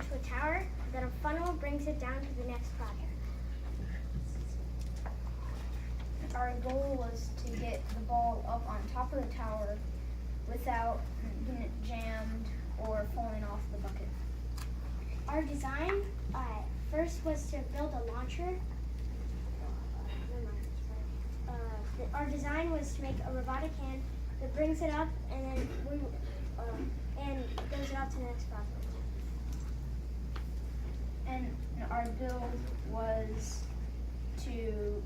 onto a tower, then a funnel brings it down to the next project. Our goal was to get the ball up on top of the tower without getting it jammed or falling off the bucket. Our design first was to build a launcher. Our design was to make a robotic hand that brings it up and then and goes it out to the next project. And our build was to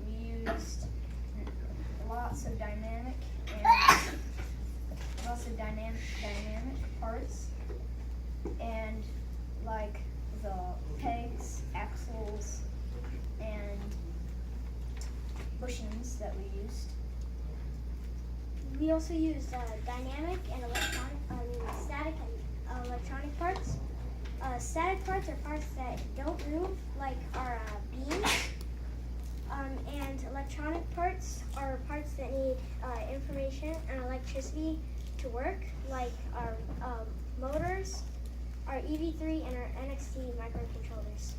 we used lots of dynamic parts, and like the pegs, axles, and bushings that we used. We also used dynamic and static and electronic parts. Static parts are parts that don't move, like our beams. And electronic parts are parts that need information and electricity to work, like our motors, our EV3, and our NXT microcontrollers.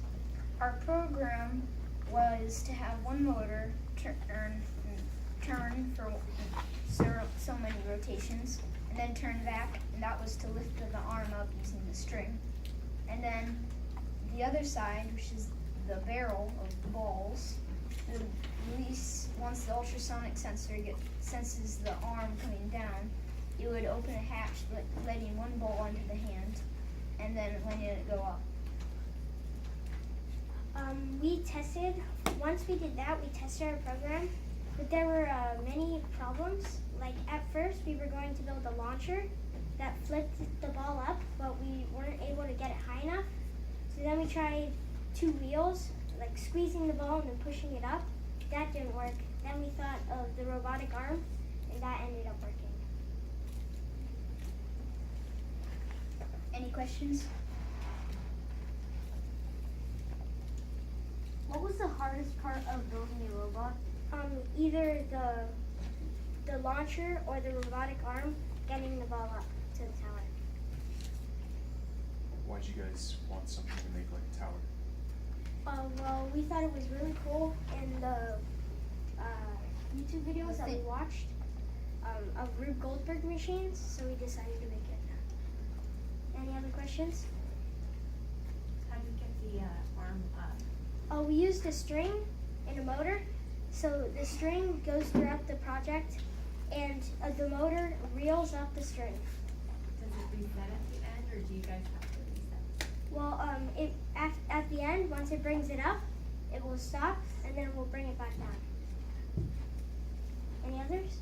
Our program was to have one motor turn for so many rotations, and then turn back, and that was to lift the arm up using the string. And then the other side, which is the barrel of the balls, would release, once the ultrasonic sensor senses the arm coming down, it would open a hatch, letting one ball into the hand, and then letting it go up. Once we did that, we tested our program, but there were many problems. Like at first, we were going to build a launcher that flipped the ball up, but we weren't able to get it high enough. So then we tried 2 wheels, like squeezing the ball and then pushing it up. That didn't work. Then we thought of the robotic arm, and that ended up working. Any questions? What was the hardest part of building a robot? Either the launcher or the robotic arm getting the ball up to the tower. Why'd you guys want something to make like a tower? Well, we thought it was really cool in the YouTube videos that we watched of Rube Goldberg machines, so we decided to make it. Any other questions? How did you get the arm up? We used a string and a motor. So the string goes throughout the project, and the motor reels up the string. Does it reset at the end, or do you guys have to reset? Well, at the end, once it brings it up, it will stop, and then we'll bring it back down. Any others?